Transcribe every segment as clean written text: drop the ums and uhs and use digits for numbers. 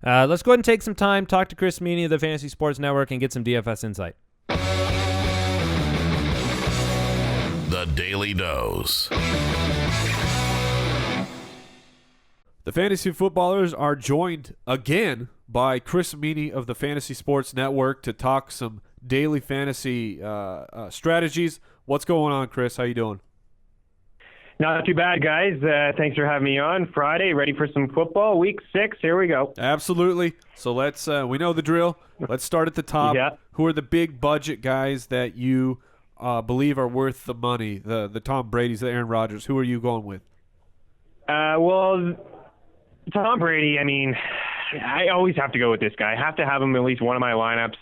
Let's go ahead and take some time, talk to Chris Meaney of the Fantasy Sports Network, and get some DFS insight. The Daily Dose. The Fantasy Footballers are joined again by Chris Meaney of the Fantasy Sports Network to talk some daily fantasy strategies. What's going on, Chris? How you doing? Not too bad, guys. Thanks for having me on. Friday, ready for some football. Week 6, here we go. Absolutely. So let's we know the drill. Let's start at the top. Yeah. Who are the big budget guys that you believe are worth the money? The Tom Brady's, the Aaron Rodgers. Who are you going with? Well, Tom Brady, I mean, I always have to go with this guy. I have to have him in at least one of my lineups.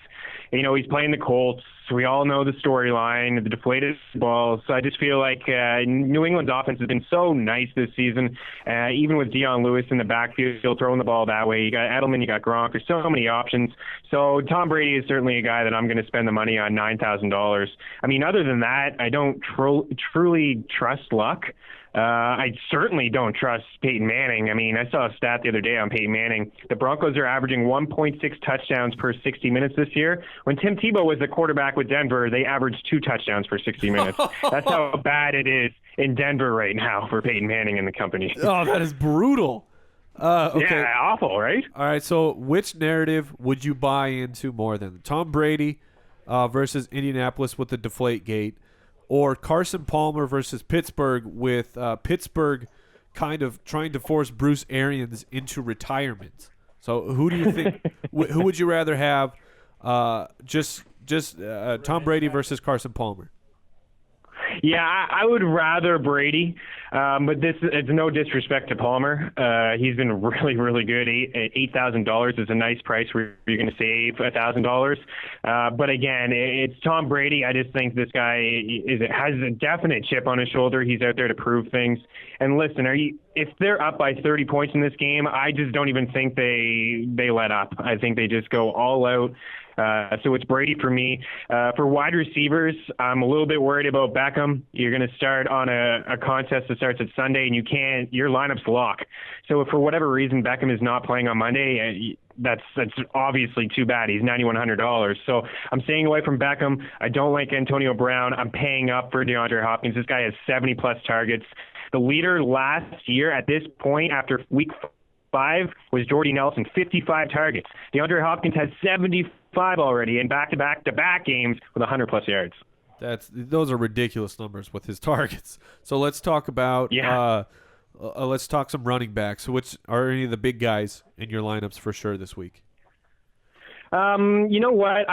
You know, he's playing the Colts. We all know the storyline, the deflated balls. So I just feel like New England's offense has been so nice this season. Even with Dion Lewis in the backfield, still throwing the ball that way. You got Edelman, you got Gronk. There's so many options. So Tom Brady is certainly a guy that I'm going to spend the money on, $9,000. I mean, other than that, I don't truly trust luck. I certainly don't trust Peyton Manning. I mean, I saw a stat the other day on Peyton Manning. The Broncos are averaging 1.6 touchdowns per 60 minutes this year. When Tim Tebow was the quarterback with Denver, they averaged 2 touchdowns per 60 minutes. That's how bad it is in Denver right now for Peyton Manning and the company. Oh, that is brutal. Okay. Yeah, awful, right? All right, so which narrative would you buy into more than Tom Brady versus Indianapolis with the deflate gate, or Carson Palmer versus Pittsburgh with Pittsburgh kind of trying to force Bruce Arians into retirement? So who do you think who would you rather have, just Tom Brady versus Carson Palmer? Yeah, I would rather Brady, but it's no disrespect to Palmer. He's been really, really good. $8,000 is a nice price where you're going to save $1,000. But again, it's Tom Brady. I just think this guy has a definite chip on his shoulder. He's out there to prove things. And listen, if they're up by 30 points in this game, I just don't even think they let up. I think they just go all out. So it's Brady for me. For wide receivers, I'm a little bit worried about Beckham. You're going to start on a contest that starts at Sunday, and your lineup's lock. So if for whatever reason Beckham is not playing on Monday, that's obviously too bad. He's $9,100. So I'm staying away from Beckham. I don't like Antonio Brown. I'm paying up for DeAndre Hopkins. This guy has 70-plus targets. The leader last year at this point after week 5 was Jordy Nelson, 55 targets. DeAndre Hopkins has 75 already in back-to-back games with 100-plus yards. Those are ridiculous numbers with his targets. So let's talk about let's talk some running backs. Which are any of the big guys in your lineups for sure this week? You know what?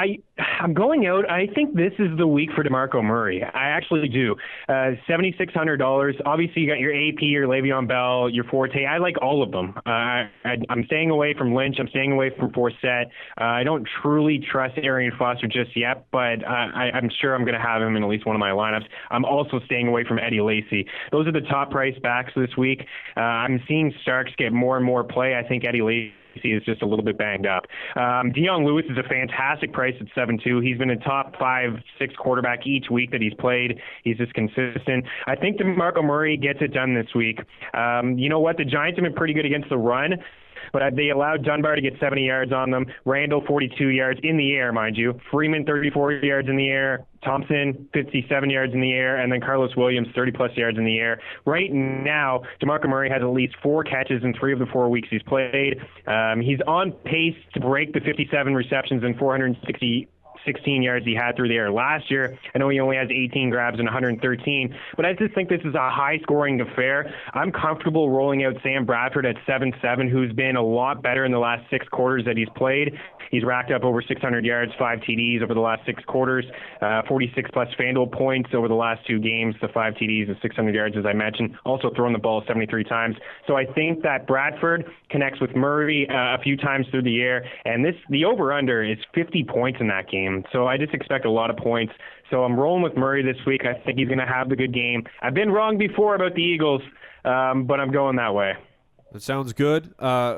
I'm going out. I think this is the week for DeMarco Murray. I actually do. $7,600. Obviously, you got your AP, your Le'Veon Bell, your Forte. I like all of them. I'm staying away from Lynch. I'm staying away from Forsett. I don't truly trust Arian Foster just yet, but I'm sure I'm going to have him in at least one of my lineups. I'm also staying away from Eddie Lacy. Those are the top price backs this week. I'm seeing Starks get more and more play. I think Eddie Lacy is just a little bit banged up. Dion Lewis is a fantastic price at 7-2. He's been a top 5-6 quarterback each week that he's played. He's just consistent. I think DeMarco Murray gets it done this week. You know what? The Giants have been pretty good against the run, but they allowed Dunbar to get 70 yards on them. Randall, 42 yards in the air, mind you. Freeman, 34 yards in the air. Thompson, 57 yards in the air. And then Carlos Williams, 30-plus yards in the air. Right now, DeMarco Murray has at least 4 catches in 3 of the 4 weeks he's played. He's on pace to break the 57 receptions and 416 yards he had through the air last year. I know he only has 18 grabs and 113, but I just think this is a high-scoring affair. I'm comfortable rolling out Sam Bradford at 7-7, who's been a lot better in the last 6 quarters that he's played. He's racked up over 600 yards, 5 TDs over the last 6 quarters, 46-plus FanDuel points over the last 2 games, the 5 TDs and 600 yards, as I mentioned. Also throwing the ball 73 times. So I think that Bradford connects with Murray a few times through the air, and the over-under is 50 points in that game. So I just expect a lot of points. So I'm rolling with Murray this week. I think he's going to have the good game. I've been wrong before about the Eagles, but I'm going that way. That sounds good. I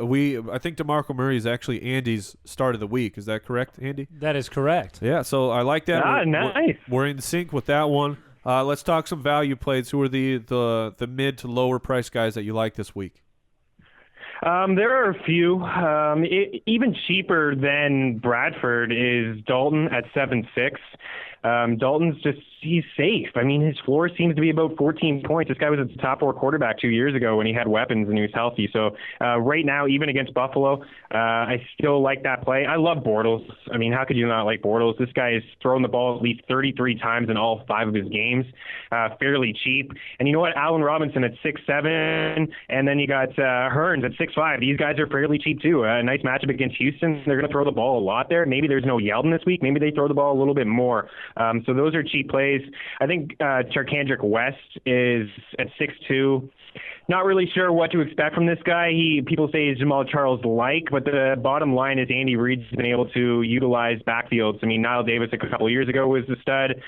think DeMarco Murray is actually Andy's start of the week. Is that correct, Andy? That is correct. Yeah, so I like that. Nice. We're in sync with that one. Let's talk some value plays. Who are the mid to lower price guys that you like this week? There are a few. Even cheaper than Bradford is Dalton at 7.6. Dalton's he's safe. I mean, his floor seems to be about 14 points. This guy was a top 4 quarterback 2 years ago when he had weapons and he was healthy. So right now, even against Buffalo, I still like that play. I love Bortles. I mean, how could you not like Bortles? This guy has thrown the ball at least 33 times in all 5 of his games, fairly cheap. And you know what? Allen Robinson at 6'7", and then you got Hearns at 6'5". These guys are fairly cheap too. A nice matchup against Houston. They're going to throw the ball a lot there. Maybe there's no Yeldon this week. Maybe they throw the ball a little bit more. So those are cheap plays. I think Charkandrick West is at 6'2". Not really sure what to expect from this guy. People say he's Jamal Charles-like, but the bottom line is Andy Reid's been able to utilize backfields. I mean, Niall Davis a couple of years ago was the stud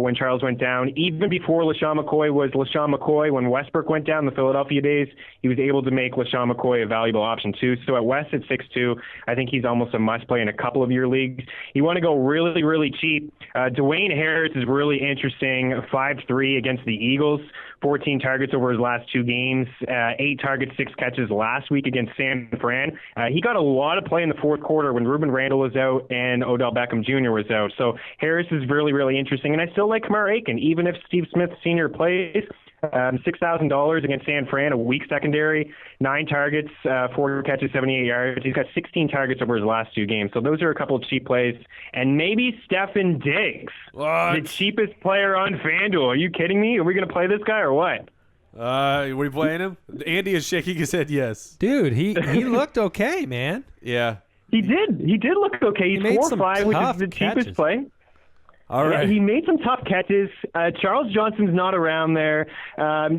when Charles went down. Even before LaShawn McCoy was LaShawn McCoy, when Westbrook went down in the Philadelphia days, he was able to make LaShawn McCoy a valuable option too. So at West at 6'2", I think he's almost a must-play in a couple of your leagues. You want to go really, really cheap. Dwayne Harris is really interesting, 5'3" against the Eagles. 14 targets over his last 2 games, 8 targets, 6 catches last week against San Fran. He got a lot of play in the fourth quarter when Ruben Randle was out and Odell Beckham Jr. was out. So Harris is really, really interesting. And I still like Kamar Aiken, even if Steve Smith Sr. plays. $6,000 against San Fran, a weak secondary, 9 targets, 4 catches, 78 yards. He's got 16 targets over his last 2 games. So those are a couple of cheap plays. And maybe Stefan Diggs, the cheapest player on FanDuel. Are you kidding me? Are we going to play this guy or what? Were you playing him? Andy is shaking his head yes. Dude, he looked okay, man. Yeah. He did look okay. He's 4-5, which is the cheapest play. All right. He made some tough catches. Charles Johnson's not around there. 10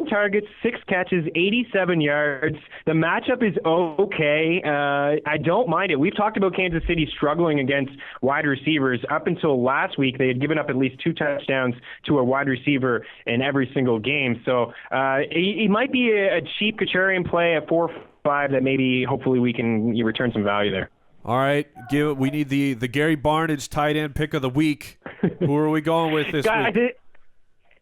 targets, 6 catches, 87 yards. The matchup is okay. I don't mind it. We've talked about Kansas City struggling against wide receivers. Up until last week, they had given up at least 2 touchdowns to a wide receiver in every single game. So he might be a cheap contrarian play at 4-5 that maybe hopefully we can return some value there. All right, we need the Gary Barnidge tight end pick of the week. Who are we going with this week?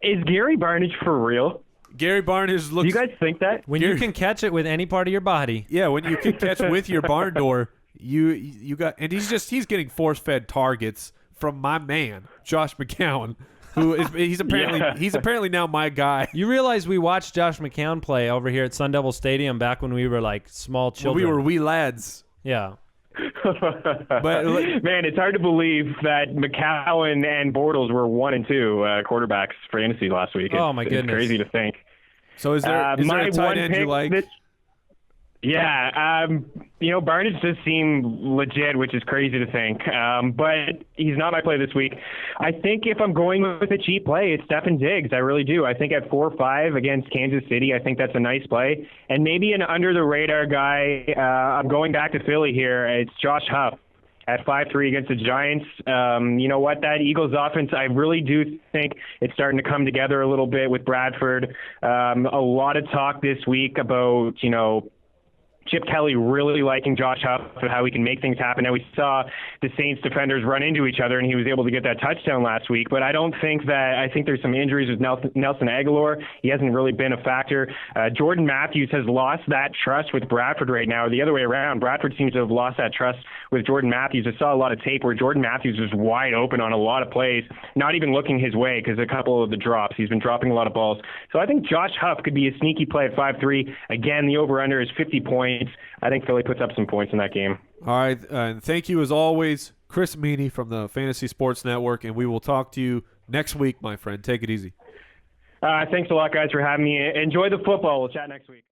Is Gary Barnidge for real? Gary Barnidge looks. Do you guys think that? When you can catch it with any part of your body. Yeah, when you can catch with your barn door, you got, and he's getting force-fed targets from my man Josh McCown, who is he's apparently now my guy. You realize we watched Josh McCown play over here at Sun Devil Stadium back when we were like small children. When we were wee lads. Yeah. But man, it's hard to believe that McCown and Bortles were 1 and 2 quarterbacks for fantasy last week. Oh my goodness, it's crazy to think. So is there a tight end you like? Barnidge does seem legit, which is crazy to think. But he's not my play this week. I think if I'm going with a cheap play, it's Stefan Diggs. I really do. I think at 4-5 against Kansas City, I think that's a nice play. And maybe an under-the-radar guy, I'm going back to Philly here. It's Josh Huff at 5-3 against the Giants. You know what? That Eagles offense, I really do think it's starting to come together a little bit with Bradford. A lot of talk this week about, Chip Kelly really liking Josh Huff and how he can make things happen. Now, we saw the Saints defenders run into each other, and he was able to get that touchdown last week. But I think there's some injuries with Nelson Aguilar. He hasn't really been a factor. Jordan Matthews has lost that trust with Bradford right now. The other way around, Bradford seems to have lost that trust with Jordan Matthews. I saw a lot of tape where Jordan Matthews was wide open on a lot of plays, not even looking his way because a couple of the drops. He's been dropping a lot of balls. So I think Josh Huff could be a sneaky play at 5-3. Again, the over-under is 50 points. I think Philly puts up some points in that game. All right. And thank you, as always, Chris Meaney from the Fantasy Sports Network, and we will talk to you next week, my friend. Take it easy. Thanks a lot, guys, for having me. Enjoy the football. We'll chat next week.